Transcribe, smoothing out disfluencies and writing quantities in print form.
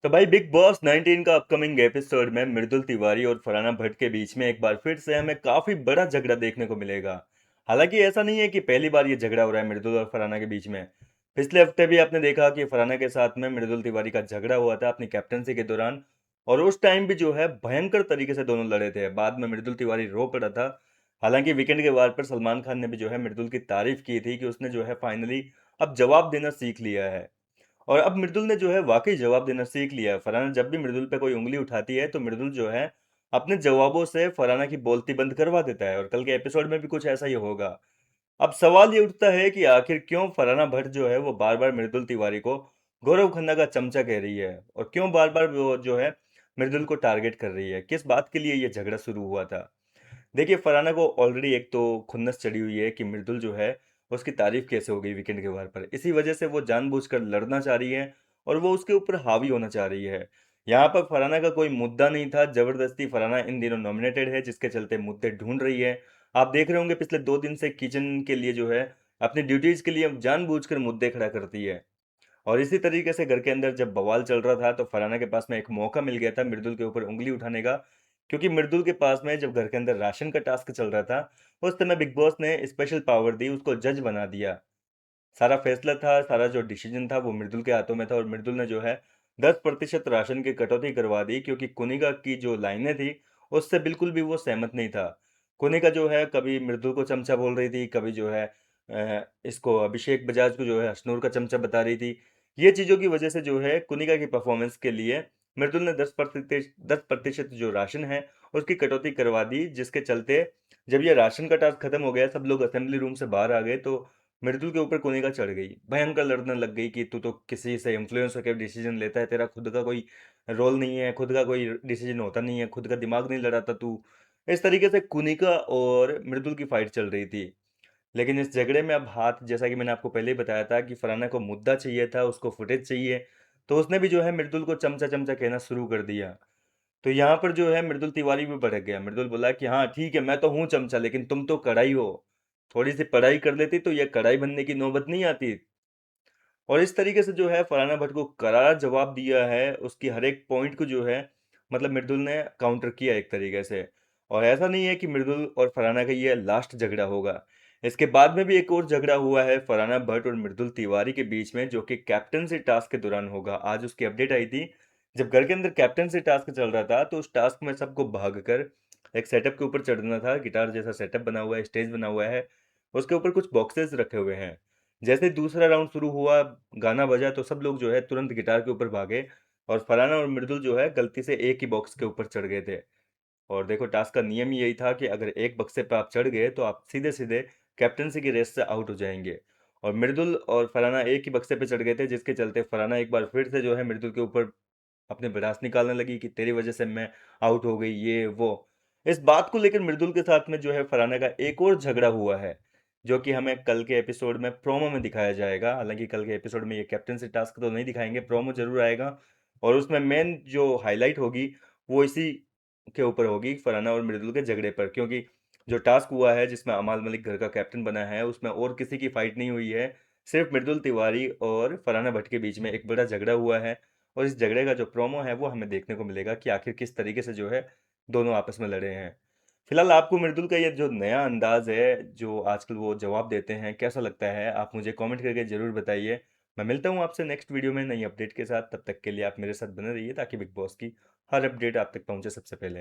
तो भाई big boss 19 का अपकमिंग एपिसोड में मृदुल तिवारी और फरहाना भट्ट के बीच में एक बार फिर से हमें काफी बड़ा झगड़ा देखने को मिलेगा। हालांकि ऐसा नहीं है कि पहली बार ये झगड़ा हो रहा है मृदुल और फरहाना के बीच में। पिछले हफ्ते भी आपने देखा कि फरहाना के साथ में मृदुल तिवारी का झगड़ा हुआ था अपनी कैप्टनसी के दौरान। और उस टाइम भी जो है भयंकर तरीके से दोनों लड़े थे, बाद में मृदुल तिवारी रो पड़ा था। हालांकि वीकेंड के वार पर सलमान खान ने भी जो है मृदुल की तारीफ की थी कि उसने जो है फाइनली अब जवाब देना सीख लिया है। और अब मृदुल ने जो है वाकई जवाब देना सीख लिया है। फरहाना जब भी मृदुल पे कोई उंगली उठाती है तो मृदुल जो है अपने जवाबों से फरहाना की बोलती बंद करवा देता है, और कल के एपिसोड में भी कुछ ऐसा ही होगा। अब सवाल ये उठता है कि आखिर क्यों फरहाना भट्ट जो है वो बार बार मृदुल तिवारी को गौरव खन्ना का चमचा कह रही है, और क्यों बार बार वो जो है मृदुल को टारगेट कर रही है, किस बात के लिए ये झगड़ा शुरू हुआ था। देखिए, फरहाना को ऑलरेडी एक तो खुन्नस चढ़ी हुई है कि मृदुल जो है उसकी तारीफ कैसे हो गई वीकेंड के वार पर। इसी वजह से वो जानबूझकर लड़ना चाह रही है और वो उसके ऊपर हावी होना चाह रही है। यहाँ पर फरहाना का कोई मुद्दा नहीं था, जबरदस्ती फरहाना इन दिनों नॉमिनेटेड है जिसके चलते मुद्दे ढूंढ रही है। आप देख रहे होंगे पिछले 2 दिन से किचन के लिए जो है अपनी ड्यूटीज के लिए जानबूझकर मुद्दे खड़ा करती है। और इसी तरीके से घर के अंदर जब बवाल चल रहा था तो फरहाना के पास में एक मौका मिल गया था मृदुल के ऊपर उंगली उठाने का। क्योंकि मृदुल के पास में जब घर के अंदर राशन का टास्क चल रहा था, उस समय बिग बॉस ने स्पेशल पावर दी, उसको जज बना दिया। सारा फैसला था, सारा जो डिसीजन था वो मृदुल के हाथों में था, और मृदुल ने जो है 10% राशन की कटौती करवा दी, क्योंकि कुनिका की जो लाइनें थी उससे बिल्कुल भी वो सहमत नहीं था। कुनिका जो है कभी मृदुल को चमचा बोल रही थी, कभी जो है इसको अभिषेक बजाज को जो है हसनूर का चमचा बता रही थी। ये चीज़ों की वजह से जो है कुनिका की परफॉर्मेंस के लिए मृदुल ने 10% जो राशन है उसकी कटौती करवा दी, जिसके चलते जब ये राशन का टास्क खत्म हो गया, सब लोग असेंबली रूम से बाहर आ गए, तो मृदुल के ऊपर कोनिका चढ़ गई, भयंकर लड़ने लग गई कि तू तो किसी से इन्फ्लुएंस होकर डिसीजन लेता है, तेरा खुद का कोई रोल नहीं है, खुद का कोई डिसीजन होता नहीं है, खुद का दिमाग नहीं लड़ाता तू। इस तरीके से कुनिका और मृदुल की फाइट चल रही थी। लेकिन इस झगड़े में अब हाथ, जैसा कि मैंने आपको पहले ही बताया था कि फरहाना को मुद्दा चाहिए था, उसको फुटेज चाहिए, तो उसने भी जो है मृदुल को चमचा चमचा कहना शुरू कर दिया। तो यहाँ पर जो है मृदुल तिवारी भी भड़क गया। मृदुल बोला कि हाँ ठीक है, मैं तो हूँ चमचा, लेकिन तुम तो कढ़ाई हो। थोड़ी सी पढ़ाई कर लेती तो ये कढ़ाई बनने की नौबत नहीं आती। और इस तरीके से जो है फरहाना भट्ट को करारा जवाब दिया है, उसकी हर एक पॉइंट को जो है मतलब मृदुल ने काउंटर किया एक तरीके से। और ऐसा नहीं है कि मृदुल और फरहाना का ये लास्ट झगड़ा होगा। इसके बाद में भी एक और झगड़ा हुआ है फरहाना भट्ट और मृदुल तिवारी के बीच में, जो कि कैप्टनसी टास्क के दौरान होगा। आज उसकी अपडेट आई थी। जब घर के अंदर कैप्टनसी टास्क चल रहा था तो उस टास्क में सबको भागकर एक सेटअप के ऊपर चढ़ना था। गिटार जैसा सेटअप बना हुआ है, स्टेज बना हुआ है, उसके ऊपर कुछ बॉक्सेस रखे हुए हैं। जैसे ही दूसरा राउंड शुरू हुआ, गाना बजा, तो सब लोग जो है तुरंत गिटार के ऊपर भागे, और फरहाना और मृदुल जो है गलती से एक ही बॉक्स के ऊपर चढ़ गए थे। और देखो, टास्क का नियम ही यही था कि अगर एक बक्से पे आप चढ़ गए तो आप सीधे सीधे कैप्टनसी की रेस से आउट हो जाएंगे। और मृदुल और फरहाना एक ही बक्से पे चढ़ गए थे, जिसके चलते फरहाना एक बार फिर से जो है मृदुल के ऊपर अपने भड़ास निकालने लगी कि तेरी वजह से मैं आउट हो गई, ये वो। इस बात को लेकर मृदुल के साथ में जो है फरहाना का एक और झगड़ा हुआ है, जो कि हमें कल के एपिसोड में प्रोमो में दिखाया जाएगा। हालांकि कल के एपिसोड में ये कैप्टनसी टास्क तो नहीं दिखाएंगे, प्रोमो जरूर आएगा। और उसमें मेन जो हाईलाइट होगी वो इसी के ऊपर होगी, फरहाना और मृदुल के झगड़े पर। क्योंकि जो टास्क हुआ है जिसमें अमाल मलिक घर का कैप्टन बना है, उसमें और किसी की फाइट नहीं हुई है, सिर्फ मृदुल तिवारी और फरहाना भट्ट के बीच में एक बड़ा झगड़ा हुआ है। और इस झगड़े का जो प्रोमो है वो हमें देखने को मिलेगा कि आखिर किस तरीके से जो है दोनों आपस में लड़े हैं। फिलहाल आपको मृदुल का ये जो नया अंदाज है, जो आजकल वो जवाब देते हैं, कैसा लगता है? आप मुझे कमेंट करके ज़रूर बताइए। मैं मिलता हूँ आपसे नेक्स्ट वीडियो में नई अपडेट के साथ। तब तक के लिए आप मेरे साथ बने रहिए ताकि बिग बॉस की हर अपडेट आप तक पहुँचे सबसे पहले।